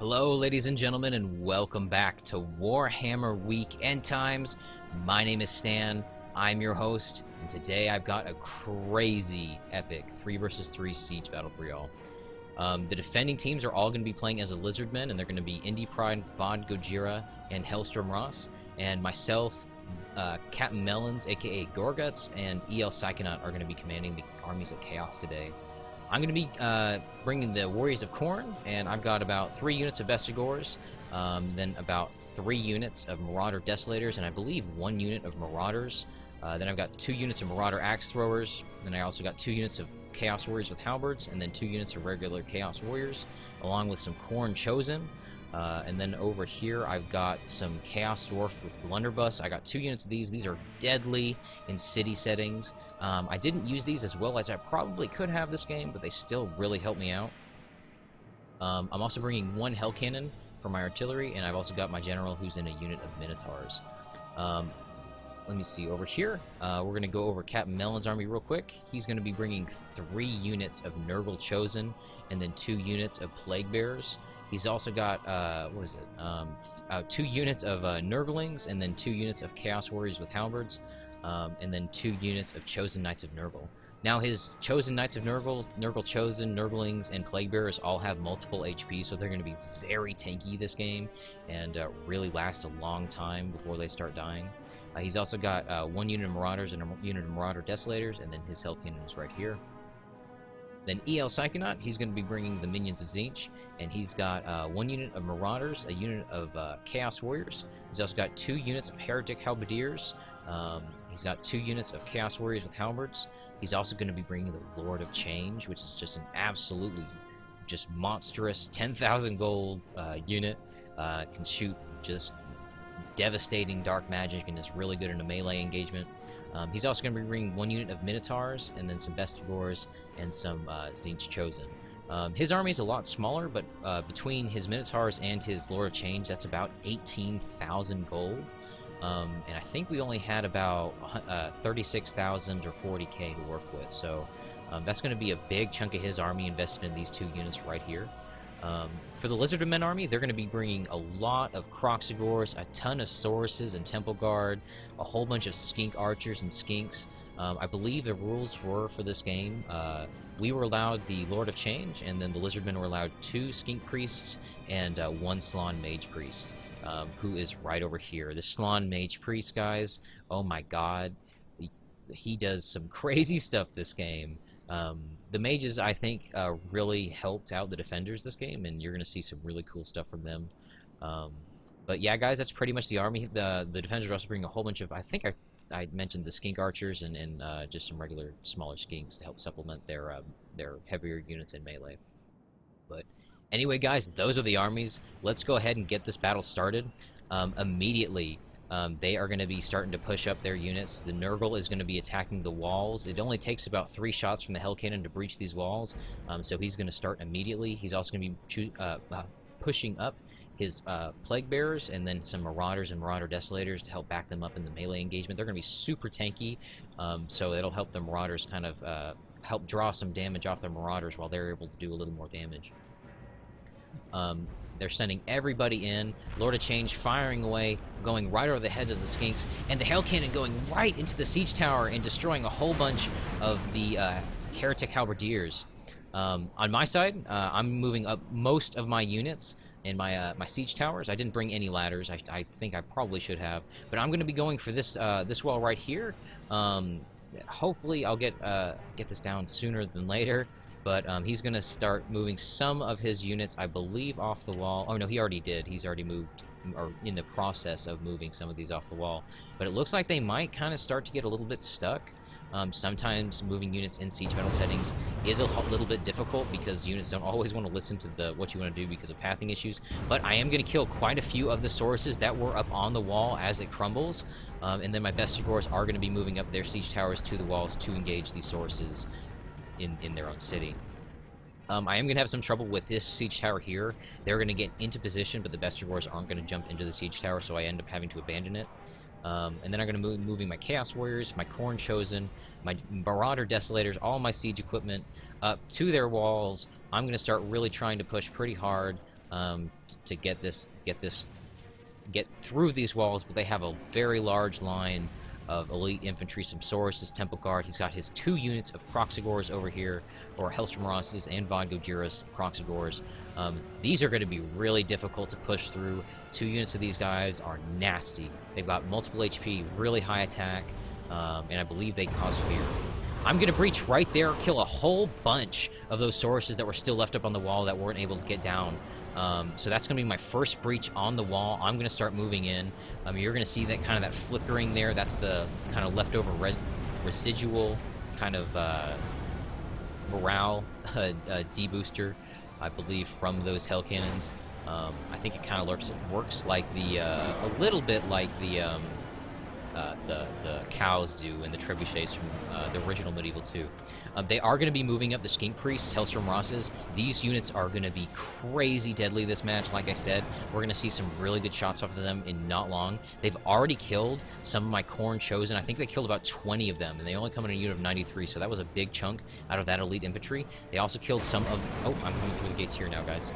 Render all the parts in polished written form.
Hello, ladies and gentlemen, and welcome back to Warhammer Weekend Times. My name is Stan. I'm your host, and today I've got a crazy, epic 3 versus 3 siege battle for y'all. The defending teams are all going to be playing as a Lizardmen, and they're going to be Indie Pride, Vod Gojira, and Hellstorm Ross. And myself, Captain Melons, aka Gorguts, and EL Psychonaut are going to be commanding the armies of Chaos today. I'm going to be bringing the Warriors of Khorne, and I've got about 3 units of Bestigors, then about 3 units of Marauder Desolators, and I believe 1 unit of Marauders. Then I've got 2 units of Marauder Axe Throwers, then I also got 2 units of Chaos Warriors with Halberds, and then 2 units of regular Chaos Warriors, along with some Khorne Chosen. And then over here I've got some Chaos Dwarf with Blunderbuss. I got 2 units of these. These are deadly in city settings. I didn't use these as well as I probably could have this game, but they still really helped me out. I'm also bringing 1 Hell Cannon for my artillery, and I've also got my general who's in a unit of Minotaurs. Let me see, over here, we're going to go over Captain Melon's army real quick. He's going to be bringing 3 units of Nurgle Chosen, and then 2 units of Plague Bearers. He's also got, 2 units of Nurglings, and then 2 units of Chaos Warriors with Halberds, and then 2 units of Chosen Knights of Nurgle. Now his Chosen Knights of Nurgle, Nurgle Chosen, Nurglings, and Plague Bearers all have multiple HP, so they're going to be very tanky this game, and really last a long time before they start dying. He's also got 1 unit of Marauders and a unit of Marauder Desolators, and then his Hell Cannon is right here. Then EL Psychonaut, he's going to be bringing the Minions of Tzeentch, and he's got 1 unit of Marauders, a unit of Chaos Warriors. He's also got 2 units of Heretic Halberdiers. He's got 2 units of Chaos Warriors with Halberds. He's also going to be bringing the Lord of Change, which is just an absolutely just monstrous 10,000 gold unit. Can shoot just devastating dark magic and is really good in a melee engagement. He's also going to be bringing 1 unit of Minotaurs, and then some Bestigors, and some Tzeentch Chosen. His army is a lot smaller, but between his Minotaurs and his Lord of Change, that's about 18,000 gold. And I think we only had about 36,000 or 40k to work with, so that's going to be a big chunk of his army invested in these 2 units right here. For the Lizardmen army, they're going to be bringing a lot of Kroxigors, a ton of Sauruses and Temple Guard, a whole bunch of Skink Archers and Skinks. I believe the rules were for this game, we were allowed the Lord of Change, and then the Lizardmen were allowed 2 Skink Priests and 1 Slann Mage Priest, who is right over here. The Slann Mage Priest, guys, oh my god, he does some crazy stuff this game. The mages, I think, really helped out the defenders this game, and you're going to see some really cool stuff from them. But yeah, guys, that's pretty much the army. The defenders are also bringing a whole bunch of, I think I mentioned the Skink Archers and just some regular smaller Skinks to help supplement their heavier units in melee. But anyway, guys, those are the armies. Let's go ahead and get this battle started. Immediately, they are going to be starting to push up their units. The Nurgle is going to be attacking the walls. It only takes about 3 shots from the Hell Cannon to breach these walls, so he's going to start immediately. He's also going to be pushing up his Plague Bearers and then some Marauders and Marauder Desolators to help back them up in the melee engagement. They're going to be super tanky, so it'll help the Marauders kind of help draw some damage off their Marauders while they're able to do a little more damage. They're sending everybody in. Lord of Change firing away, going right over the heads of the Skinks, and the Hell Cannon going right into the siege tower and destroying a whole bunch of the Heretic Halberdiers. On my side, I'm moving up most of my units in my siege towers. I didn't bring any ladders. I think I probably should have, but I'm going to be going for this this wall right here. Hopefully, I'll get this down sooner than later. But he's going to start moving some of his units, I believe, off the wall. Oh, no, he already did. He's already moved, or in the process of moving some of these off the wall. But it looks like they might kind of start to get a little bit stuck. Sometimes moving units in siege battle settings is a little bit difficult because units don't always want to listen to what you want to do because of pathing issues. But I am going to kill quite a few of the Sauruses that were up on the wall as it crumbles. And then my Bestigors are going to be moving up their siege towers to the walls to engage these Sauruses in their own city. I am going to have some trouble with this siege tower here. They're going to get into position, but the Bestigors aren't going to jump into the siege tower, so I end up having to abandon it. And then I'm going to be moving my Chaos Warriors, my Khorne Chosen, my Marauder Desolators, all my siege equipment up to their walls. I'm going to start really trying to push pretty hard to get through these walls, but they have a very large line of elite infantry, some Saurus, Temple Guard. He's got his 2 units of Proxigors over here, or Hellstrom Rosses and Vodgojiras Proxigors. These are going to be really difficult to push through. 2 units of these guys are nasty. They've got multiple HP, really high attack, and I believe they cause fear. I'm going to breach right there, kill a whole bunch of those Sauruses that were still left up on the wall that weren't able to get down. So that's going to be my first breach on the wall. I'm going to start moving in. You're going to see that kind of that flickering there. That's the kind of leftover residual kind of morale debooster, I believe, from those hell cannons. I think it kind of works like a little bit like the cows do in the trebuchets from the original Medieval 2. They are going to be moving up the Skink Priests, Hellstrom Rosses. These units are going to be crazy deadly this match. Like I said, we're going to see some really good shots off of them in not long. They've already killed some of my Khorne Chosen. I think they killed about 20 of them, and they only come in a unit of 93, so that was a big chunk out of that elite infantry. They also killed some of... Oh, I'm coming through the gates here now, guys.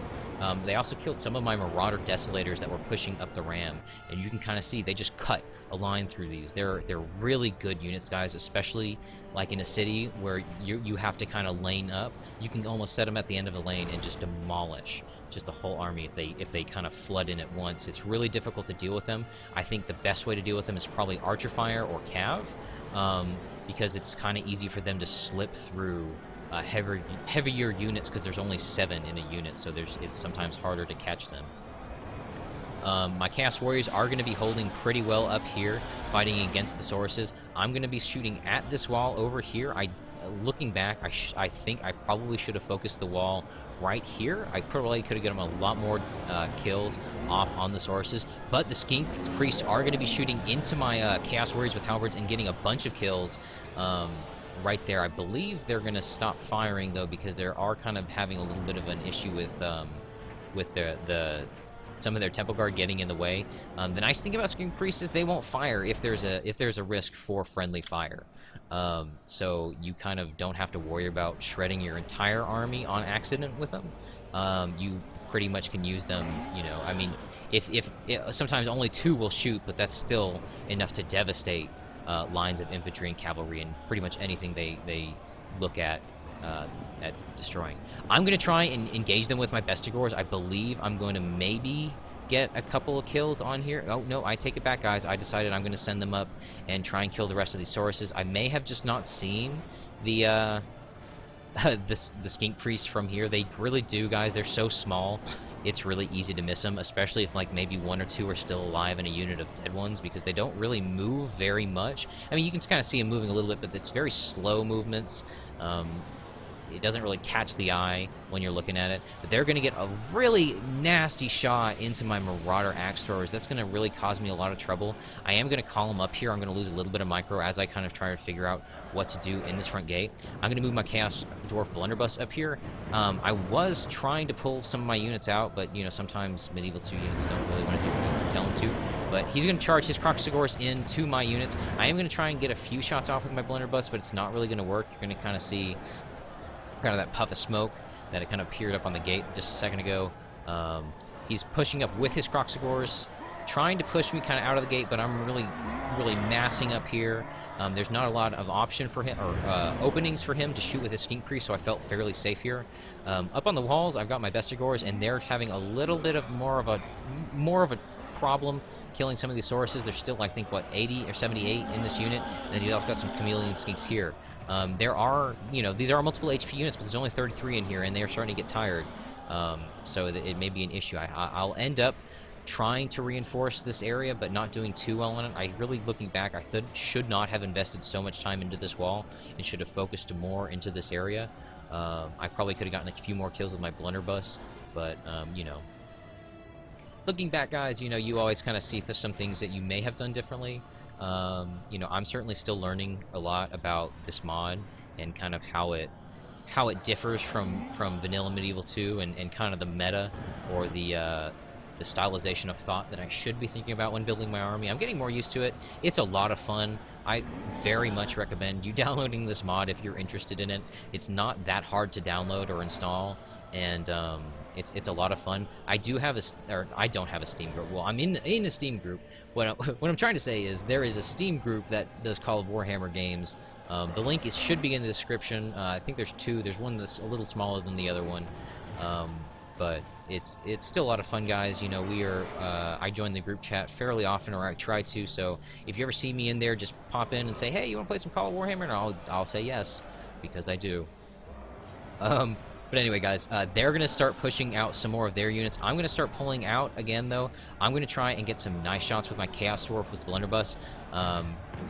They also killed some of my Marauder Desolators that were pushing up the ram, and you can kind of see they just cut a line through these. They're really good units, guys, especially like in a city where you have to kind of lane up. You can almost set them at the end of the lane and just demolish just the whole army if they kind of flood in at once. It's really difficult to deal with them. I think the best way to deal with them is probably Archer Fire or Cav, because it's kind of easy for them to slip through heavier units, because there's only 7 in a unit, so it's sometimes harder to catch them. My Chaos Warriors are going to be holding pretty well up here, fighting against the Sauruses. I'm going to be shooting at this wall over here. Looking back, I think I probably should have focused the wall right here. I probably could have gotten a lot more kills off on the Sauruses, but the Skink Priests are going to be shooting into my Chaos Warriors with halberds and getting a bunch of kills right there. I believe they're going to stop firing, though, because they are kind of having a little bit of an issue with some of their Temple Guard getting in the way. The nice thing about Skink Priests is they won't fire if there's a risk for friendly fire. So you kind of don't have to worry about shredding your entire army on accident with them. You pretty much can use them, you know, I mean, if sometimes only 2 will shoot, but that's still enough to devastate lines of infantry and cavalry and pretty much anything they look at destroying. I'm going to try and engage them with my Bestigors. I believe I'm going to maybe get a couple of kills on here. Oh, no, I take it back, guys. I decided I'm going to send them up and try and kill the rest of these Sauruses. I may have just not seen the Skink Priests from here. They really do, guys. They're so small. It's really easy to miss them, especially if like maybe 1 or 2 are still alive in a unit of dead ones, because they don't really move very much. I mean, you can kind of see them moving a little bit, but it's very slow movements. It doesn't really catch the eye when you're looking at it, but they're going to get a really nasty shot into my Marauder Axe Throwers. That's going to really cause me a lot of trouble. I am going to call them up here. I'm going to lose a little bit of micro as I kind of try to figure out what to do in this front gate. I'm going to move my Chaos Dwarf Blunderbuss up here. I was trying to pull some of my units out, but, you know, sometimes Medieval 2 units don't really want to do what you tell them to. But he's going to charge his Croxigors into my units. I am going to try and get a few shots off with my Blunderbuss, but it's not really going to work. You're going to kind of see kind of that puff of smoke that it kind of appeared up on the gate just a second ago. He's pushing up with his Croxigors, trying to push me kind of out of the gate, but I'm really massing up here. There's not a lot of option for him, or openings for him to shoot with his Skink Priest, so I felt fairly safe here. Up on the walls, I've got my Bestigors, and they're having a little bit of more of a problem killing some of these Sauruses. There's still, I think, what, 80 or 78 in this unit, and then you've also got some Chameleon Skinks here. There are, you know, these are multiple HP units, but there's only 33 in here, and they are starting to get tired. So that it may be an issue. I'll end up trying to reinforce this area, but not doing too well on it. Looking back, I should not have invested so much time into this wall and should have focused more into this area. I probably could have gotten a few more kills with my Blunderbuss, but, you know. Looking back, guys, you know, you always kind of see some things that you may have done differently. You know, I'm certainly still learning a lot about this mod and kind of how it differs from vanilla Medieval 2 and kind of the meta or the stylization of thought that I should be thinking about when building my army. I'm getting more used to it. It's a lot of fun. I very much recommend you downloading this mod if you're interested in it. It's not that hard to download or install, and it's a lot of fun. I don't have a Steam group. Well, I'm in a Steam group. What I'm trying to say is there is a Steam group that does Call of Warhammer games. The link should be in the description. I think there's two. There's one that's a little smaller than the other one, but it's still a lot of fun, guys. You know, I join the group chat fairly often, or I try to. So if you ever see me in there, just pop in and say, "Hey, you want to play some Call of Warhammer?" And I'll say yes, because I do. But anyway, guys, they're going to start pushing out some more of their units. I'm going to start pulling out again, though. I'm going to try and get some nice shots with my Chaos Dwarf with Blunderbuss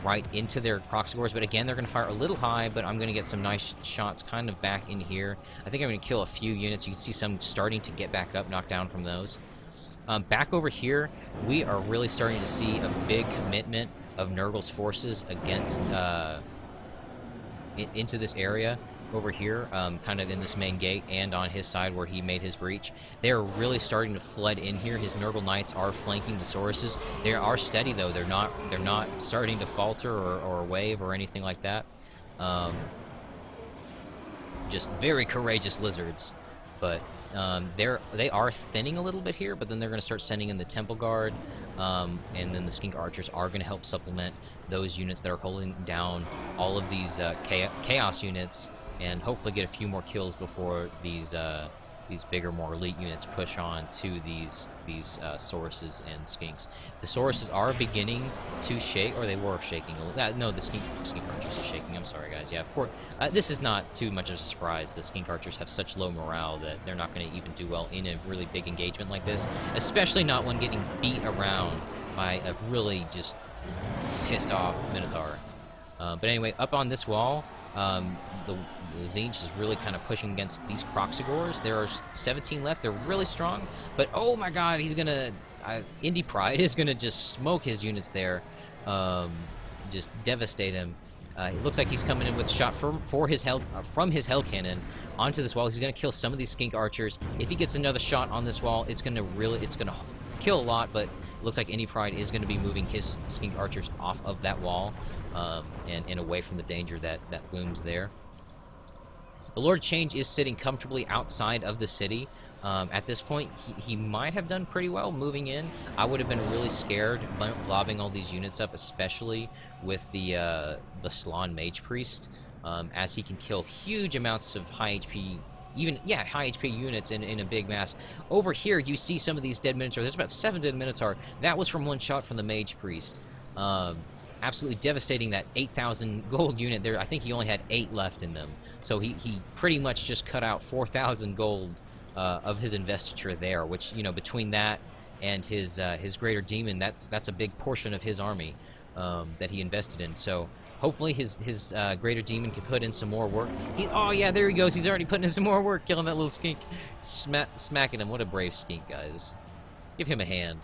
right into their Proxigors. But again, they're going to fire a little high, but I'm going to get some nice shots kind of back in here. I think I'm going to kill a few units. You can see some starting to get back up, knocked down from those. Back over here, we are really starting to see a big commitment of Nurgle's forces against into this area. Over here, kind of in this main gate and on his side where he made his breach. They're really starting to flood in here. His Nurgle Knights are flanking the Sauruses. They are steady, though. They're not starting to falter or wave or anything like that. Just very courageous lizards. But they are thinning a little bit here, but then they're going to start sending in the Temple Guard, and then the Skink Archers are going to help supplement those units that are holding down all of these Chaos units, and hopefully get a few more kills before these bigger, more elite units push on to these Sauruses and Skinks. The Sauruses are beginning to shake, or they were shaking a little. No, the Skink Archers are shaking. I'm sorry, guys. Yeah, of course. This is not too much of a surprise. The Skink Archers have such low morale that they're not going to even do well in a really big engagement like this, especially not when getting beat around by a really just pissed off Minotaur. But anyway, up on this wall, the Tzeentch is really kind of pushing against these Proxigors. There are 17 left. They're really strong, but oh my god, he's gonna Indie Pride is gonna just smoke his units there, just devastate him. It looks like he's coming in with a shot from his Hell Cannon onto this wall. He's gonna kill some of these Skink Archers. If he gets another shot on this wall, it's gonna kill a lot, but it looks like Indie Pride is gonna be moving his Skink Archers off of that wall, and away from the danger that looms there. The Lord Change is sitting comfortably outside of the city. At this point, he might have done pretty well moving in. I would have been really scared lobbing all these units up, especially with the Slann Mage Priest, as he can kill huge amounts of high HP, high HP units in a big mass. Over here, you see some of these dead Minotaurs. There's about 7 dead Minotaur. That was from one shot from the Mage Priest. Absolutely devastating that 8,000 gold unit there. I think he only had 8 left in them. So he pretty much just cut out 4,000 gold of his investiture there, which, you know, between that and his Greater Demon, that's a big portion of his army that he invested in. So hopefully his Greater Demon can put in some more work. Oh yeah, there he goes. He's already putting in some more work, killing that little skink, smacking him. What a brave skink, guys. Give him a hand.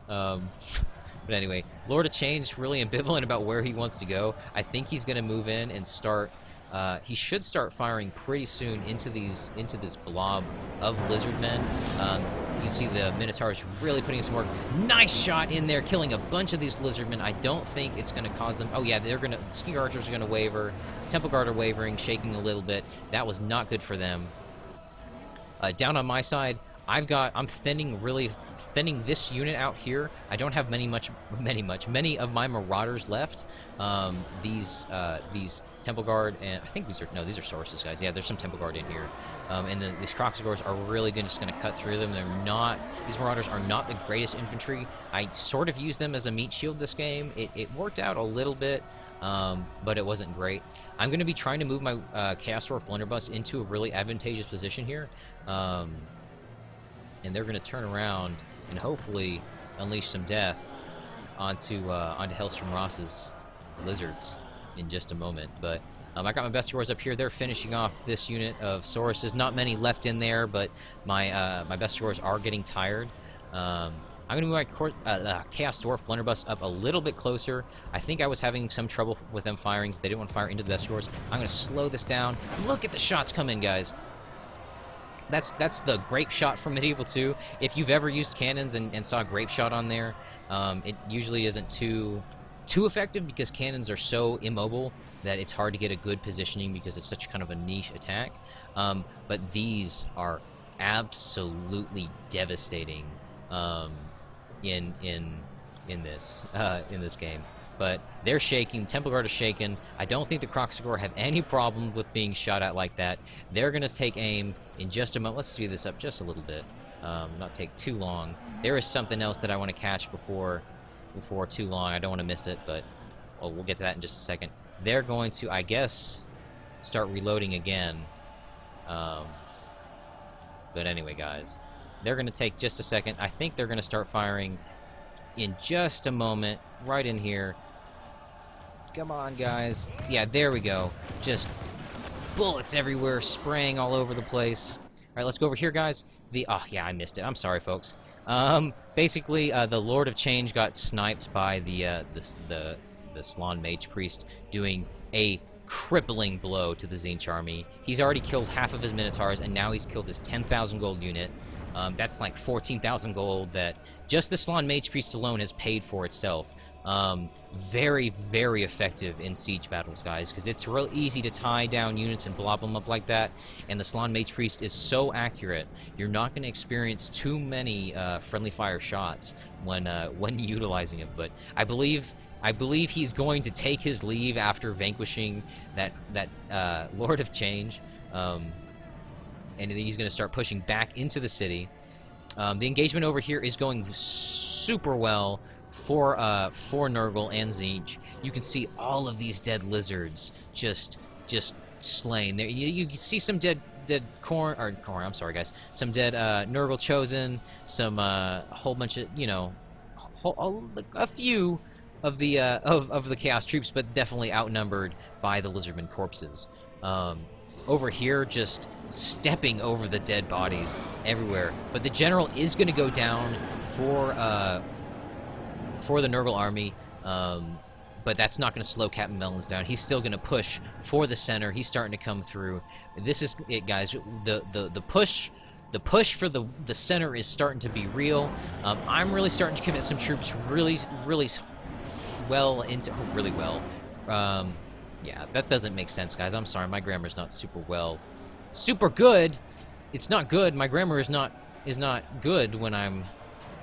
But anyway, Lord of Change really ambivalent about where he wants to go. I think he's going to move in and start. He should start firing pretty soon into this blob of Lizardmen. You see the Minotaurs really putting some work. Nice shot in there, killing a bunch of these Lizardmen. I don't think it's going to cause them. Oh yeah, Skink Archers are going to waver. Temple Guard are wavering, shaking a little bit. That was not good for them. Down on my side, I'm thinning this unit out here. I don't have many of my Marauders left. These Temple Guard, and I think these are Sauruses, guys. Yeah, there's some Temple Guard in here. And then these Proxigors are really just going to cut through them. These Marauders are not the greatest infantry. I sort of used them as a meat shield this game. It worked out a little bit, but it wasn't great. I'm going to be trying to move my Chaos Dwarf Blunderbuss into a really advantageous position here. And they're going to turn around and hopefully unleash some death onto Hellstrom Ross's lizards in just a moment. But I got my Bestiors up here. They're finishing off this unit of Sauruses. Not many left in there, but my Bestiors are getting tired. I'm going to move my Chaos Dwarf Blunderbuss up a little bit closer. I think I was having some trouble with them firing. They didn't want to fire into the Bestiors. I'm going to slow this down. Look at the shots come in, guys. That's the Grape Shot from Medieval 2. If you've ever used cannons and saw a Grape Shot on there, it usually isn't too effective because cannons are so immobile that it's hard to get a good positioning because it's such kind of a niche attack. But these are absolutely devastating in this game. But they're shaking. Temple Guard is shaken. I don't think the Kroxigor have any problem with being shot at like that. They're going to take aim in just a moment. Let's speed this up just a little bit. Not take too long. There is something else that I want to catch before too long. I don't want to miss it, but we'll get to that in just a second. They're going to, I guess, start reloading again. But anyway, guys, they're going to take just a second. I think they're going to start firing in just a moment, right in here. Come on, guys. Yeah, there we go. Just bullets everywhere, spraying all over the place. All right, let's go over here, guys. Oh, yeah, I missed it. I'm sorry, folks. Basically, the Lord of Change got sniped by the Slann Mage Priest doing a crippling blow to the Tzeentch army. He's already killed half of his Minotaurs, and now he's killed his 10,000 gold unit. That's like 14,000 gold that just the Slann Mage Priest alone has paid for itself. Very, very effective in siege battles, guys, because it's real easy to tie down units and blob them up like that, and the Slann Mage Priest is so accurate, you're not going to experience too many friendly fire shots when utilizing him. But I believe he's going to take his leave after vanquishing that Lord of Change, and he's going to start pushing back into the city. The engagement over here is going super well for Nurgle and Tzeentch. You can see all of these dead lizards just slain. There, you can see some dead Khorne. I'm sorry, guys. Some dead Nurgle Chosen. Some a whole bunch of a few of the Chaos troops, but definitely outnumbered by the Lizardmen corpses. Over here, just stepping over the dead bodies everywhere. But the general is going to go down for the Nurgle army, but that's not going to slow Captain Melons down. He's still going to push for the center. He's starting to come through. This is it, guys. The push for the center is starting to be real. I'm really starting to commit some troops really well into really well. Yeah, that doesn't make sense, guys. I'm sorry, my grammar's not super good. It's not good. My grammar is not good when I'm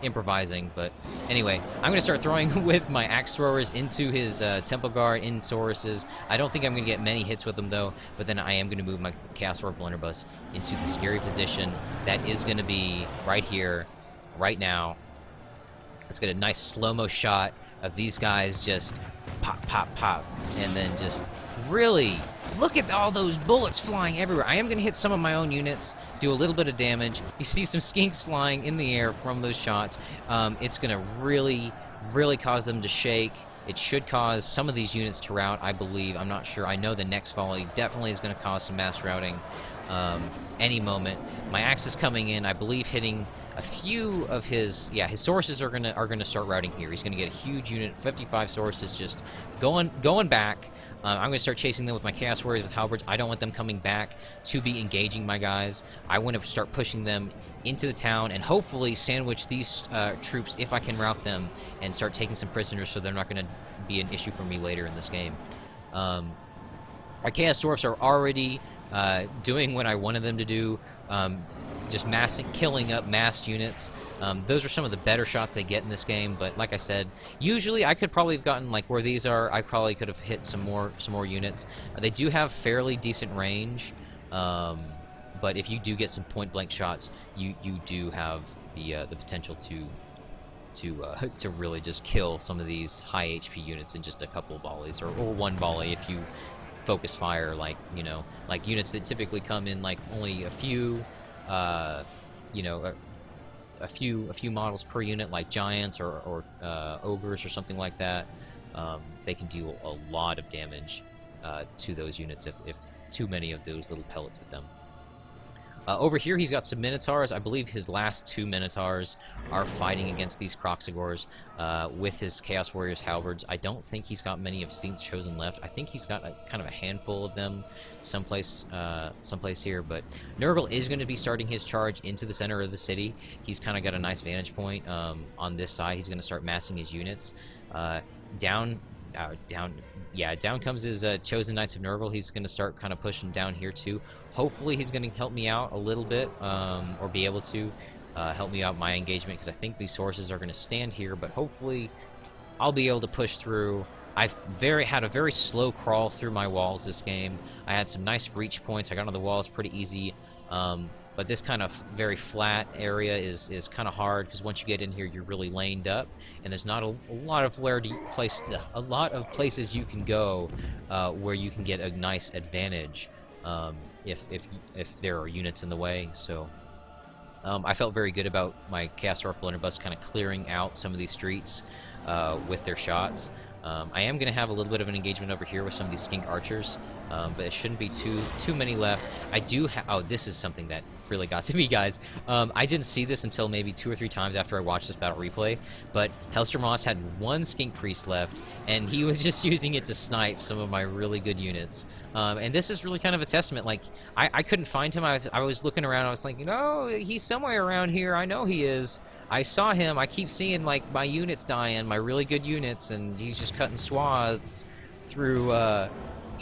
improvising. But anyway, I'm gonna start throwing with my axe throwers into his Temple Guard in Saurus's. I don't think I'm gonna get many hits with them though. But then I am gonna move my Chaos Orc Blunderbuss into the scary position that is gonna be right here, right now. Let's get a nice slow-mo shot of these guys just pop, pop, pop, and then just really look at all those bullets flying everywhere. I am going to hit some of my own units, do a little bit of damage. You see some skinks flying in the air from those shots. It's going to really, really cause them to shake. It should cause some of these units to rout, I believe. I'm not sure. I know the next volley definitely is going to cause some mass routing any moment. My axe is coming in, I believe, hitting a few of his sources are gonna start routing here. He's gonna get a huge unit, 55 sources, just going back. I'm gonna start chasing them with my Chaos Warriors with halberds. I don't want them coming back to be engaging my guys. I want to start pushing them into the town and hopefully sandwich these troops if I can rout them and start taking some prisoners, so they're not gonna be an issue for me later in this game. Our Chaos Dwarfs are already doing what I wanted them to do. Just killing up massed units. Those are some of the better shots they get in this game, but like I said, usually I could probably have gotten, like where these are, I probably could have hit some more units. They do have fairly decent range, but if you do get some point-blank shots, you do have the potential to really just kill some of these high HP units in just a couple of volleys, or one volley if you focus fire, like units that typically come in like only a few a few models per unit, like giants or ogres or something like that. They can do a lot of damage to those units if too many of those little pellets hit them. Over here, he's got some Minotaurs. I believe his last two Minotaurs are fighting against these Kroxigors with his Chaos Warriors halberds. I don't think he's got many of Tzeentch's Chosen left. I think he's got kind of a handful of them someplace here. But Nurgle is going to be starting his charge into the center of the city. He's kind of got a nice vantage point on this side. He's going to start massing his units. Down down, yeah, down comes his chosen Knights of Nurgle. He's going to start kind of pushing down here too. Hopefully he's going to help me out a little bit, or be able to help me out my engagement, because I think these sources are going to stand here, but hopefully I'll be able to push through. I've had a very slow crawl through my walls this game. I had some nice breach points. I got on the walls pretty easy. But this kind of very flat area is kind of hard, because once you get in here, you're really laned up, and there's not a lot of places you can go where you can get a nice advantage if there are units in the way. So I felt very good about my Chaos Orc Blunderbuss kind of clearing out some of these streets with their shots. I am going to have a little bit of an engagement over here with some of these skink archers, but it shouldn't be too many left. I do oh, this is something that really got to me, guys. I didn't see this until maybe 2 or 3 times after I watched this battle replay, but Hellster Moss had 1 skink priest left, and he was just using it to snipe some of my really good units. And this is really kind of a testament. Like, I couldn't find him. I was looking around. I was thinking, oh, he's somewhere around here. I know he is. I saw him. I keep seeing, like, my units dying, my really good units, and he's just cutting swaths through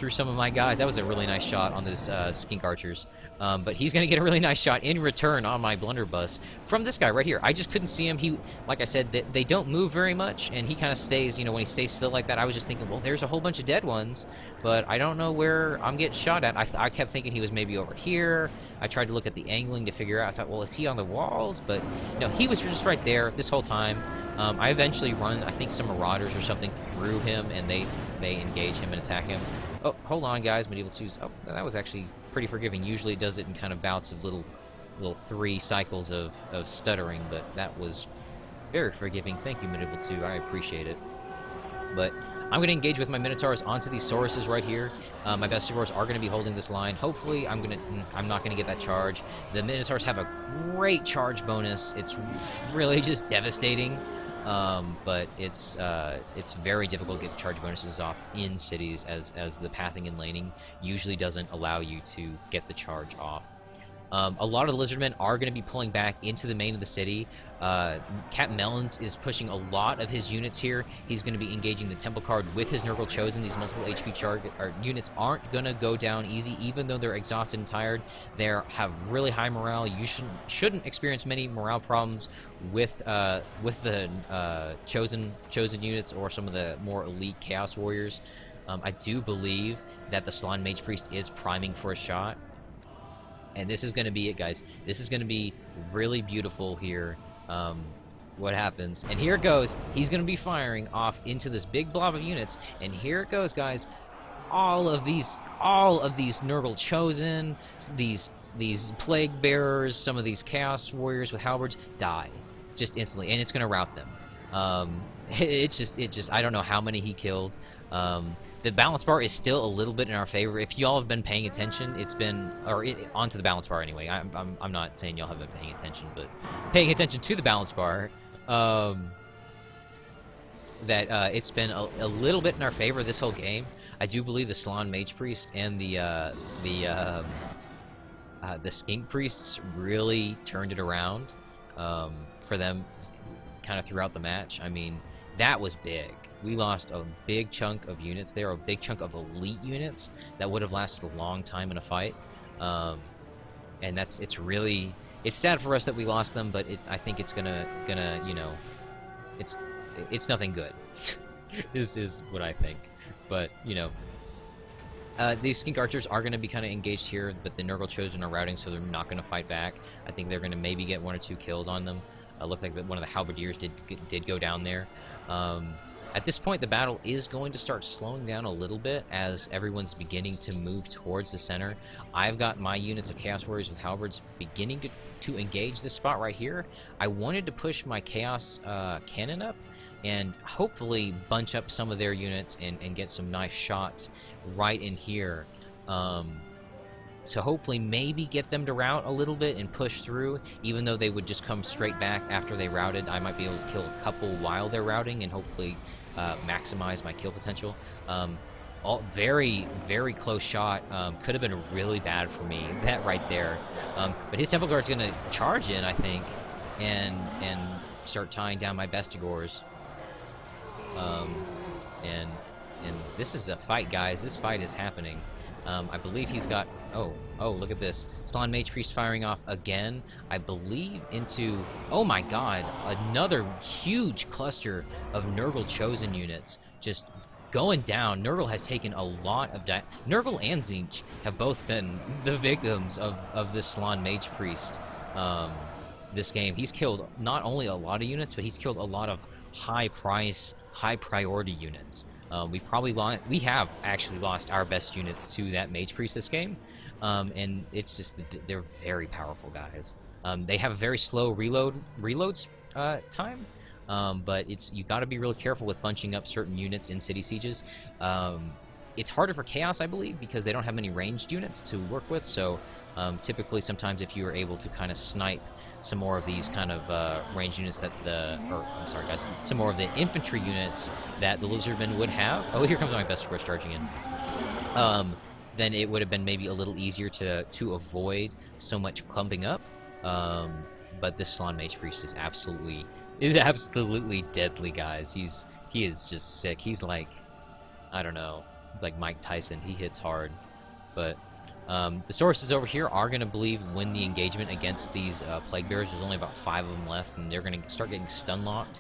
some of my guys. That was a really nice shot on those skink archers. But he's going to get a really nice shot in return on my blunderbuss from this guy right here. I just couldn't see him. He, like I said, they don't move very much, and he kind of stays, you know, when he stays still like that. I was just thinking, well, there's a whole bunch of dead ones, but I don't know where I'm getting shot at. I kept thinking he was maybe over here. I tried to look at the angling to figure out. I thought, well, is he on the walls? But no, he was just right there this whole time. I eventually run, I think, some Marauders or something through him, and they engage him and attack him. Oh, hold on, guys. Medieval 2's. Oh, that was actually pretty forgiving. Usually it does it in kind of bouts of little 3 cycles of stuttering, but that was very forgiving. Thank you, Medieval 2. I appreciate it. But I'm going to engage with my Minotaurs onto these Sauruses right here. My Bestigors are going to be holding this line. Hopefully, I'm not going to get that charge. The Minotaurs have a great charge bonus. It's really just devastating. But it's very difficult to get charge bonuses off in cities, as the pathing and laning usually doesn't allow you to get the charge off. A lot of the Lizardmen are going to be pulling back into the main of the city. Captain Melons is pushing a lot of his units here. He's going to be engaging the Temple Card with his Nurgle Chosen. These multiple HP units aren't going to go down easy, even though they're exhausted and tired. They have really high morale. You shouldn't experience many morale problems with the chosen units or some of the more elite Chaos Warriors. I do believe that the Salon Mage Priest is priming for a shot. And this is going to be it, guys. This is going to be really beautiful here, what happens. And here it goes. He's going to be firing off into this big blob of units. And here it goes, guys. All of these Nurgle Chosen, these Plague Bearers, some of these Chaos Warriors with halberds die just instantly. And it's going to rout them. It's just, I don't know how many he killed. The balance bar is still a little bit in our favor. If y'all have been paying attention, it's been, onto the balance bar anyway. I'm not saying y'all haven't been paying attention, but paying attention to the balance bar, that it's been a little bit in our favor this whole game. I do believe the Salon Mage Priest and the Skink Priests really turned it around for them kind of throughout the match. I mean, that was big. We lost a big chunk of units there, a big chunk of elite units that would have lasted a long time in a fight. And it's sad for us that we lost them, but I think it's gonna you know, it's nothing good. is what I think. But you know, these Skink Archers are going to be kind of engaged here, but the Nurgle Chosen are routing, so they're not going to fight back. I think they're going to maybe get 1 or 2 kills on them. Looks like one of the Halberdiers did go down there. At this point, the battle is going to start slowing down a little bit as everyone's beginning to move towards the center. I've got my units of Chaos Warriors with halberds beginning to engage this spot right here. I wanted to push my Chaos Cannon up and hopefully bunch up some of their units and get some nice shots right in here. So hopefully maybe get them to rout a little bit and push through, even though they would just come straight back after they routed. I might be able to kill a couple while they're routing and hopefully maximize my kill potential. All very, very close shot. Could have been really bad for me, that right there. But his Temple Guard's going to charge in, I think, and start tying down my Bestigors. And and this is a fight, guys. This fight is happening. I believe he's got... Oh, look at this. Slann Mage Priest firing off again, I believe, into... Oh my god, another huge cluster of Nurgle Chosen units just going down. Nurgle has taken a lot of... Nurgle and Tzeentch have both been the victims of this Slann Mage Priest this game. He's killed not only a lot of units, but he's killed a lot of high-price, high-priority units. We have actually lost our best units to that Mage Priest this game, and it's just they're very powerful guys. They have a very slow reloads time, but you got to be really careful with bunching up certain units in city sieges. It's harder for Chaos, I believe, because they don't have many ranged units to work with. So typically, sometimes if you are able to kind of snipe some more of these kind of range units that I'm sorry guys, some more of the infantry units that the Lizardmen would have. Oh, here comes my best horse charging in. Then it would have been maybe a little easier to avoid so much clumping up. But this Slann Mage Priest is absolutely deadly, guys. He is just sick. He's like, I don't know. It's like Mike Tyson. He hits hard, but. The sources over here are going to win the engagement against these Plague Bearers. There's only about 5 of them left, and they're going to start getting stun-locked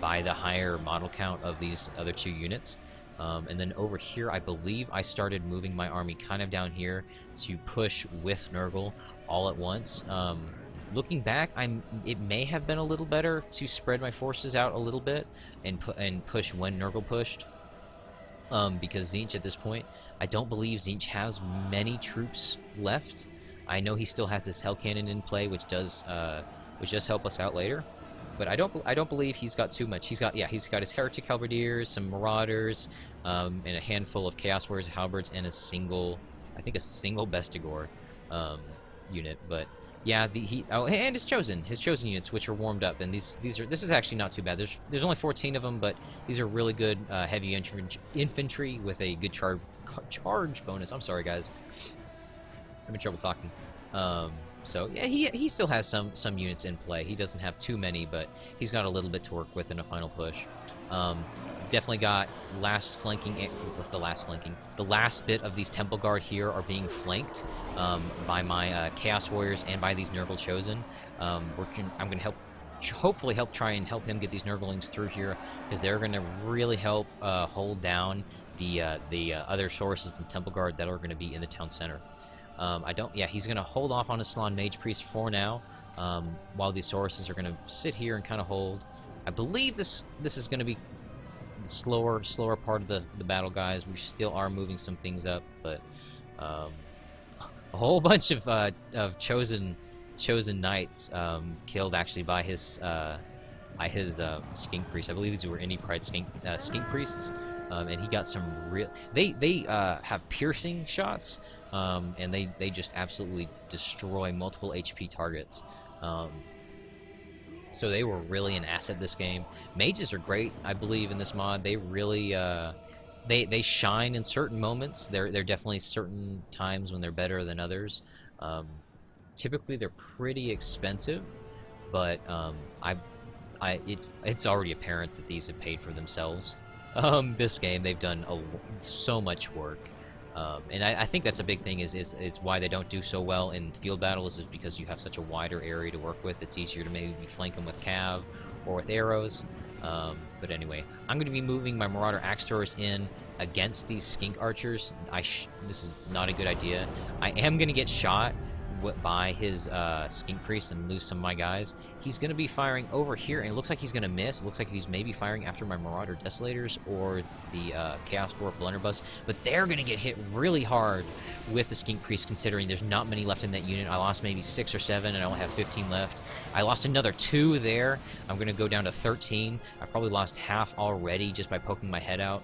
by the higher model count of these other 2 units. And then over here, I believe I started moving my army kind of down here to push with Nurgle all at once. Looking back, it may have been a little better to spread my forces out a little bit and push when Nurgle pushed. Because Tzeentch at this point, I don't believe Tzeentch has many troops left. I know he still has his Hell Cannon in play, which does help us out later. But I don't believe he's got too much. He's got his Heretic Halberdiers, some Marauders, and a handful of Chaos Warriors Halberds, and a single Bestigor unit. But yeah, and his chosen units, which are warmed up, and this is actually not too bad. There's only 14 of them, but these are really good heavy infantry with a good charge bonus. I'm sorry, guys, I'm having trouble talking. So yeah, he still has some units in play. He doesn't have too many, but he's got a little bit to work with in a final push. Definitely got the last bit of these Temple Guard here are being flanked by my Chaos Warriors and by these Nurgle Chosen. I'm going to hopefully try and help him get these Nurglings through here, because they're going to really help hold down the other sources and Temple Guard that are going to be in the town center. He's going to hold off on his Slann Mage Priest for now, while these sources are going to sit here and kind of hold. I believe this is going to be the slower part of the battle, guys. We still are moving some things up, but a whole bunch of chosen knights killed actually by his skink priest. I believe these were Indie Pride skink priests, and he got some real. They have piercing shots, and they just absolutely destroy multiple HP targets. So they were really an asset this game. Mages are great, I believe, in this mod. They really they shine in certain moments. There definitely certain times when they're better than others. Typically they're pretty expensive, but it's already apparent that these have paid for themselves. This game, they've done so much work. And I think that's a big thing is why they don't do so well in field battles, is because you have such a wider area to work with. It's easier to maybe flank them with cav or with arrows. But anyway, I'm going to be moving my Marauder Axe Throwers in against these skink archers. This is not a good idea. I am going to get shot by his skink priest and lose some of my guys. He's going to be firing over here, and it looks like he's going to miss. It looks like he's maybe firing after my Marauder Desolators or the Chaos Dwarf Blunderbuss, but they're going to get hit really hard with the skink priest, considering there's not many left in that unit. I lost maybe 6 or 7, and I only have 15 left. I lost another 2 there. I'm going to go down to 13. I probably lost half already just by poking my head out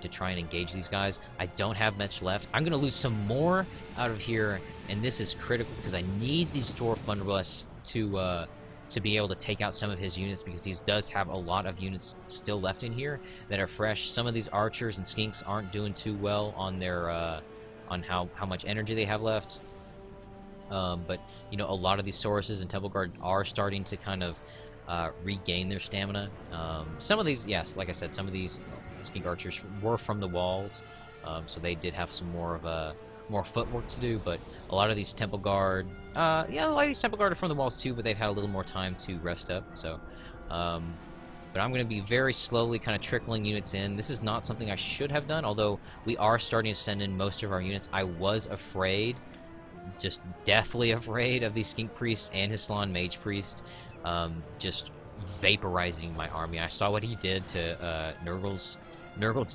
to try and engage these guys. I don't have much left. I'm going to lose some more out of here, and this is critical because I need these Dwarf Blunderbuss to be able to take out some of his units, because he does have a lot of units still left in here that are fresh. Some of these archers and skinks aren't doing too well on their on how much energy they have left. But you know, a lot of these sources and Temple Guard are starting to kind of regain their stamina. Some of these, yes, like I said, some of these skink archers were from the walls, so they did have some more footwork to do, but a lot of these temple guard, yeah, a lot of these temple guard are from the walls too, but they've had a little more time to rest up, so, but I'm going to be very slowly kind of trickling units in. This is not something I should have done, although we are starting to send in most of our units. I was afraid, just deathly afraid of these skink priests and his Salon mage priest, just vaporizing my army. I saw what he did to Nurgle's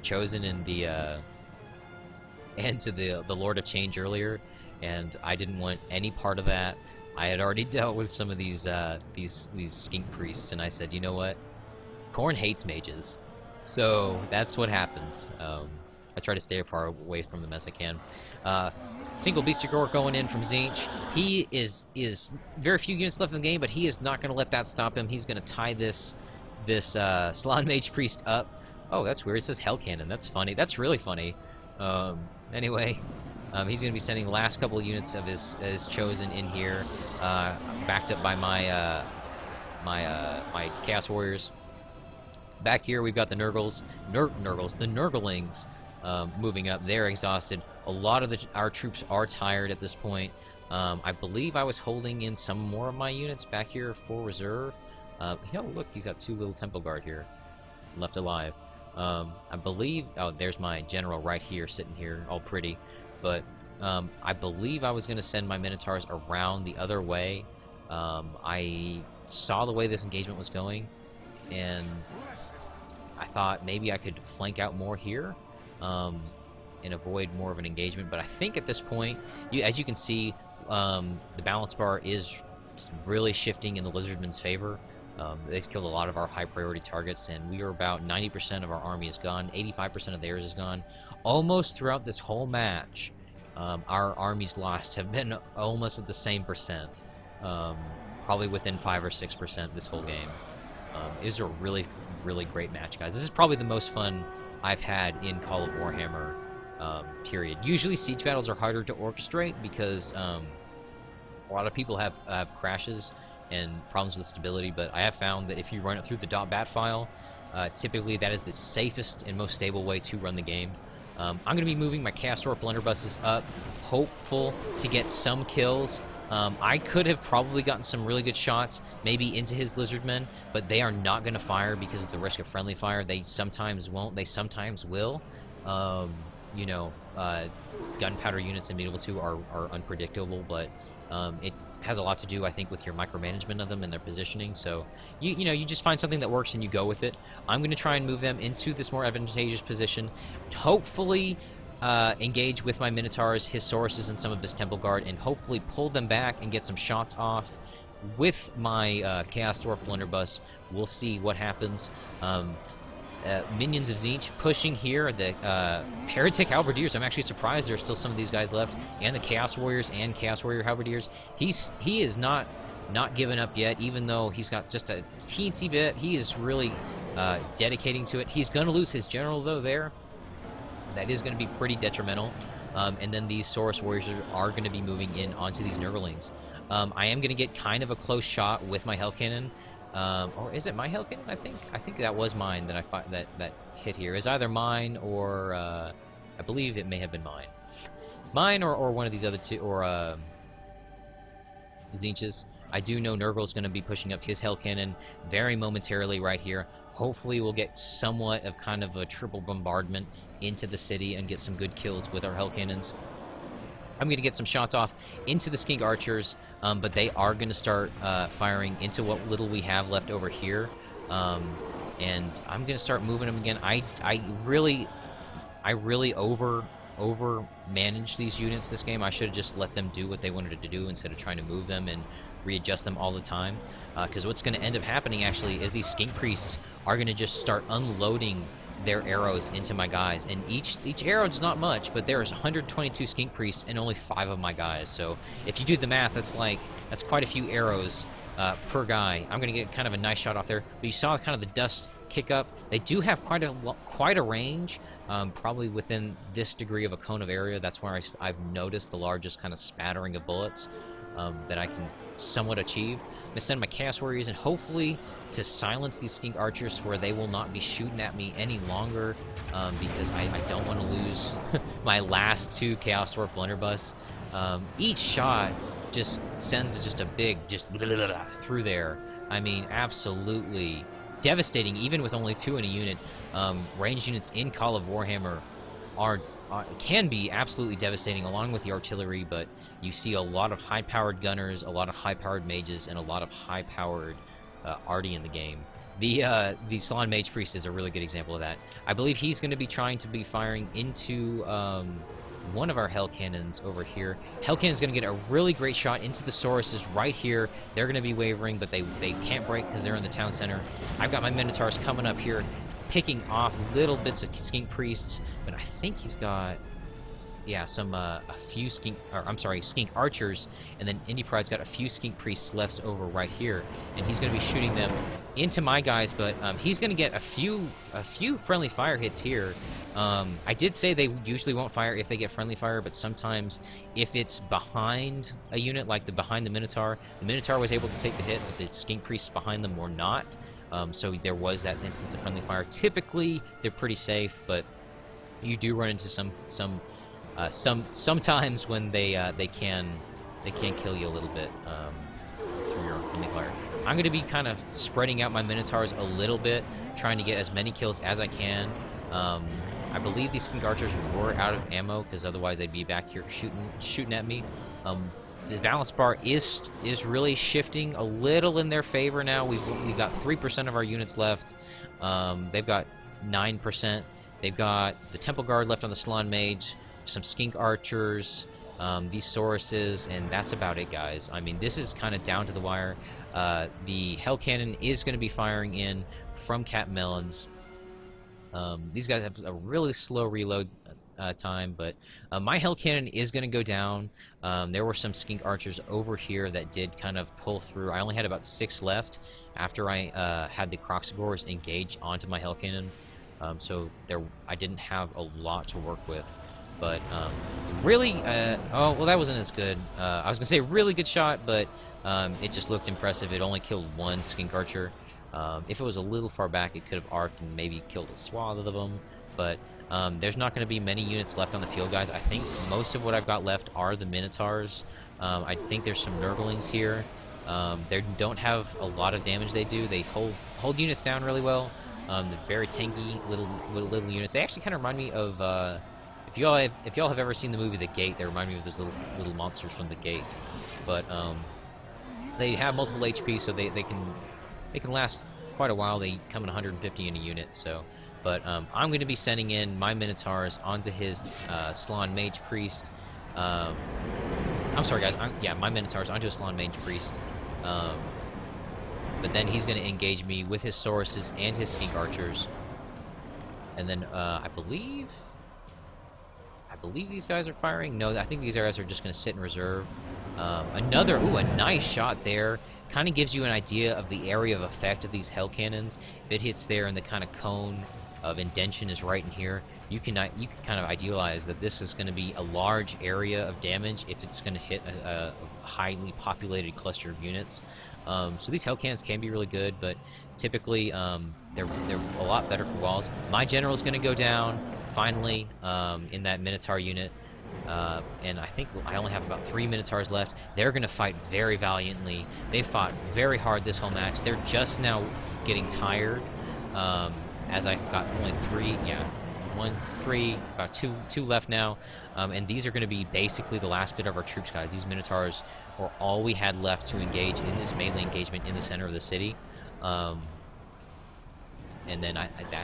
Chosen in the and to the Lord of Change earlier, and I didn't want any part of that. I had already dealt with some of these skink priests, and I said, you know what? Khorne hates mages, so that's what happens. I try to stay as far away from them as I can. Single Beastie Gork going in from Tzeentch. He is very few units left in the game, but he is not going to let that stop him. He's going to tie this Salon Mage Priest up. Oh, that's weird. It says Hell Cannon. That's funny. That's really funny. Anyway, he's going to be sending the last couple of units of his Chosen in here, backed up by my my Chaos Warriors. Back here, we've got the the Nurglings, moving up. They're exhausted. A lot of our troops are tired at this point. I believe I was holding in some more of my units back here for reserve. Look, he's got 2 little Temple Guard here, left alive. I believe... Oh, there's my general right here, sitting here, all pretty. But I believe I was going to send my Minotaurs around the other way. I saw the way this engagement was going, and I thought maybe I could flank out more here and avoid more of an engagement. But I think at this point, as you can see, the balance bar is really shifting in the Lizardmen's favor. They've killed a lot of our high priority targets, and we are about 90% of our army is gone. 85% of theirs is gone. Almost throughout this whole match, our armies lost have been almost at the same percent. Probably within 5 or 6% this whole game. It was a really, really great match, guys. This is probably the most fun I've had in Call of Warhammer, period. Usually siege battles are harder to orchestrate because a lot of people have crashes and problems with stability, but I have found that if you run it through the .bat file, typically that is the safest and most stable way to run the game. I'm going to be moving my Castor blunderbusses up, hopeful to get some kills. I could have probably gotten some really good shots, maybe into his Lizardmen, but they are not going to fire because of the risk of friendly fire. They sometimes won't, they sometimes will. Gunpowder units in Medieval 2 are unpredictable, but it has a lot to do, I think, with your micromanagement of them and their positioning. So, you just find something that works and you go with it. I'm going to try and move them into this more advantageous position. Hopefully, engage with my Minotaurs, his Sauruses, and some of his Temple Guard, and hopefully pull them back and get some shots off with my Chaos Dwarf Blunderbuss. We'll see what happens. Minions of Tzeentch pushing here. The Heretic Halberdiers, I'm actually surprised there's still some of these guys left, and the Chaos Warriors and Chaos Warrior Halberdiers. He is not given up yet, even though he's got just a teensy bit. He is really dedicating to it. He's going to lose his general, though, there. That is going to be pretty detrimental. And then these Saurus Warriors are going to be moving in onto these Nurglings. I am going to get kind of a close shot with my Hell Cannon. Or is it my Hell Cannon? I think that was mine that that hit here. Is either mine or I believe it may have been mine. Mine or one of these other two, or Tzeentch's. I do know Nurgle's going to be pushing up his Hell Cannon very momentarily right here. Hopefully we'll get somewhat of kind of a triple bombardment into the city and get some good kills with our Hell Cannons. I'm going to get some shots off into the Skink Archers, but they are going to start firing into what little we have left over here. And I'm going to start moving them again. I really over managed these units this game. I should have just let them do what they wanted to do instead of trying to move them and readjust them all the time. Because what's going to end up happening, actually, is these Skink Priests are going to just start unloading their arrows into my guys, and each arrow is not much, but there's 122 Skink Priests and only 5 of my guys. So if you do the math, that's quite a few arrows per guy. I'm gonna get kind of a nice shot off there, but you saw kind of the dust kick up. They do have quite a range, probably within this degree of a cone of area. That's where I've noticed the largest kind of spattering of bullets. that I can somewhat achieve. I'm going to send my Chaos Warriors, and hopefully to silence these Skink Archers where they will not be shooting at me any longer, because I don't want to lose my last 2 Chaos Dwarf Blunderbuss. Each shot just sends just a big through there. I mean, absolutely devastating, even with only 2 in a unit. Ranged units in Call of Warhammer can be absolutely devastating along with the artillery, but you see a lot of high-powered gunners, a lot of high-powered mages, and a lot of high-powered arty in the game. The Salon Mage Priest is a really good example of that. I believe he's going to be trying to be firing into one of our Hell Cannons over here. Hell Cannon's going to get a really great shot into the Sauruses right here. They're going to be wavering, but they can't break because they're in the town center. I've got my Minotaurs coming up here, picking off little bits of Skink Priests, but I think he's got, yeah, some a few Skink Archers, and then Indy Pride's got a few Skink Priests left over right here, and he's going to be shooting them into my guys, but he's going to get a few friendly fire hits here. I did say they usually won't fire if they get friendly fire, but sometimes if it's behind a unit, like behind the Minotaur was able to take the hit, but the Skink Priests behind them were not. So there was that instance of friendly fire. Typically, they're pretty safe, but you do run into sometimes when they can kill you a little bit through your own friendly fire. I'm going to be kind of spreading out my Minotaurs a little bit, trying to get as many kills as I can. I believe these Skink Archers were out of ammo, because otherwise they'd be back here shooting at me. The balance bar is really shifting a little in their favor now. We've got 3% of our units left. They've got 9%. They've got the Temple Guard left on the Salon Mage, some Skink Archers, these Sauruses, and that's about it, guys. I mean, this is kind of down to the wire. The Hell Cannon is going to be firing in from Cat Melons. These guys have a really slow reload time, but my Hell Cannon is going to go down. There were some Skink Archers over here that did kind of pull through. I only had about 6 left after I had the Croxagores engage onto my Hell Cannon, so I didn't have a lot to work with. But really, oh, well, that wasn't as good. I was going to say really good shot, but it just looked impressive. It only killed 1 Skink Archer. If it was a little far back, it could have arced and maybe killed a swath of them, but there's not going to be many units left on the field, guys. I think most of what I've got left are the Minotaurs. I think there's some Nurglings here. They don't have a lot of damage they do. They hold units down really well. They're very tanky little units. They actually kind of remind me of, if y'all have ever seen the movie The Gate, they remind me of those little monsters from The Gate. But they have multiple HP, so they can last quite a while. They come in 150 in a unit, so. But I'm going to be sending in my Minotaurs onto his Salon Mage Priest. I'm sorry, guys. My Minotaurs onto a Salon Mage Priest. But then he's going to engage me with his Sauruses and his Skink Archers. And then I believe these guys are firing. No, I think these guys are just going to sit in reserve. A nice shot there. Kind of gives you an idea of the area of effect of these Hell Cannons. If it hits there and the kind of cone of indention is right in here, you can kind of idealize that this is going to be a large area of damage if it's going to hit a highly populated cluster of units. So these Hell Cannons can be really good, but typically they're a lot better for walls. My general is going to go down finally in that Minotaur unit. And I think I only have about 3 Minotaurs left. They're going to fight very valiantly. They fought very hard this whole match. They're just now getting tired, as I've got only 3, about two left now. And these are going to be basically the last bit of our troops, guys. These Minotaurs were all we had left to engage in this melee engagement in the center of the city. And then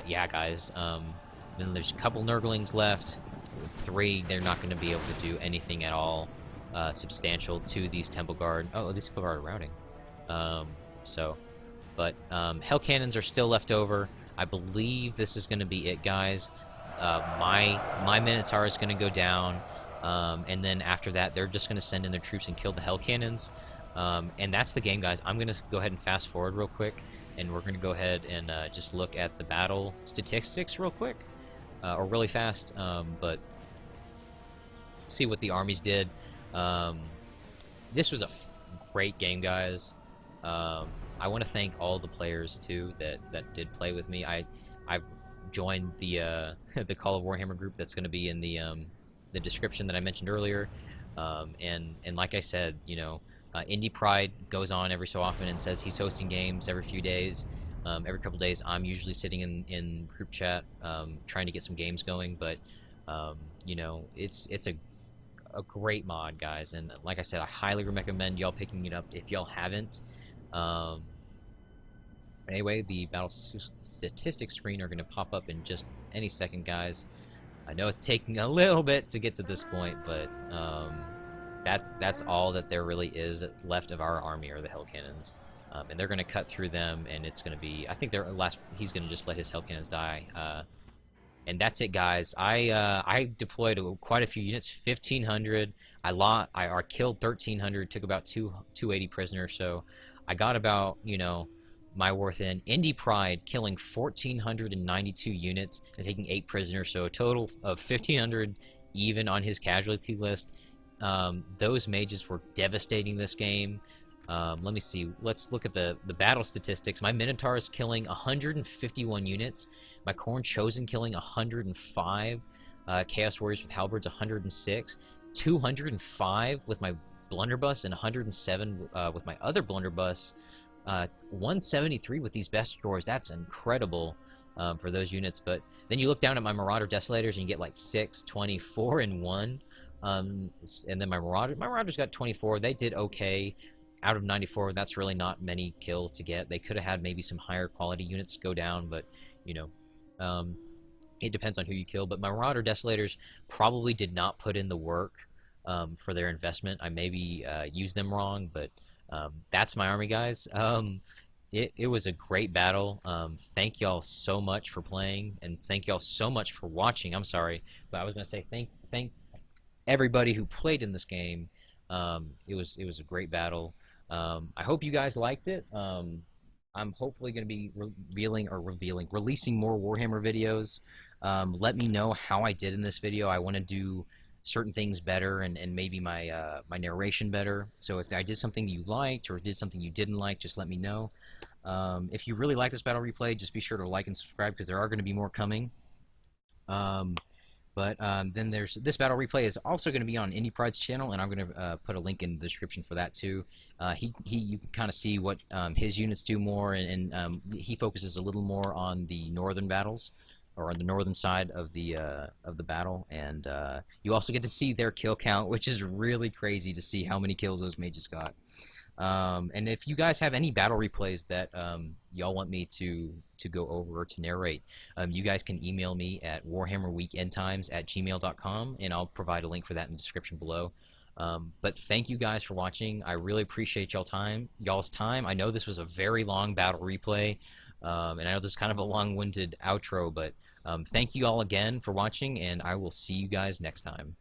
guys. Then there's a couple Nurglings left. 3, they're not going to be able to do anything at all substantial to these Temple Guard. Oh, these Temple Guard are routing. Hell Cannons are still left over. I believe this is going to be it, guys. My Minotaur is going to go down, and then after that, they're just going to send in their troops and kill the Hell Cannons. And that's the game, guys. I'm going to go ahead and fast forward real quick, and we're going to go ahead and just look at the battle statistics real quick. Or really fast, but see what the armies did. this was a great game, guys. I want to thank all the players too that did play with me. I've joined the the Call of Warhammer group that's going to be in the description that I mentioned earlier. And like I said, you know, Indie Pride goes on every so often and says he's hosting games every few days. Every couple days, I'm usually sitting in group chat trying to get some games going. But you know, it's a great mod, guys. And like I said, I highly recommend y'all picking it up if y'all haven't. Um, anyway, the battle statistics screen are going to pop up in just any second, guys. I know it's taking a little bit to get to this point, but that's all that there really is left of our army are the Hell Cannons. And they're going to cut through them, and it's going to be... I think he's going to just let his Hell Cannons die. And that's it, guys. I deployed quite a few units, 1,500. I killed 1,300, took about 280 prisoners, so I got about, you know, my worth in. Indie Pride killing 1,492 units and taking 8 prisoners, so a total of 1,500 even on his casualty list. Those mages were devastating this game. Let me see. Let's look at the battle statistics. My Minotaurs killing 151 units. My Khorne Chosen killing 105. Chaos Warriors with Halberds 106. 205 with my Blunderbuss and 107 with my other Blunderbuss. 173 with these Bestiors. That's incredible for those units. But then you look down at my Marauder Desolators and you get like 6, 24, and 1. And then my Marauders got 24. They did okay. Out of 94, that's really not many kills to get. They could have had maybe some higher quality units go down, but, you know, it depends on who you kill. But my Marauder Desolators probably did not put in the work for their investment. I maybe used them wrong, but that's my army, guys. It was a great battle. Thank y'all so much for playing, and thank y'all so much for watching. I'm sorry, but I was going to say thank everybody who played in this game. It was a great battle. I hope you guys liked it. I'm hopefully going to be releasing more Warhammer videos. Let me know how I did in this video. I want to do certain things better and maybe my my narration better. So if I did something you liked or did something you didn't like, just let me know. If you really like this battle replay, just be sure to like and subscribe because there are going to be more coming. But then there's this battle replay is also going to be on Indie Pride's channel, and I'm going to put a link in the description for that too. You can kind of see what his units do more, and he focuses a little more on the northern battles, or on the northern side of the battle, and you also get to see their kill count, which is really crazy to see how many kills those mages got. And if you guys have any battle replays that y'all want me to go over or to narrate, you guys can email me at WarhammerWeekEndTimes@gmail.com, and I'll provide a link for that in the description below. But thank you guys for watching. I really appreciate y'all's time. I know this was a very long battle replay, and I know this is kind of a long-winded outro, but thank you all again for watching, and I will see you guys next time.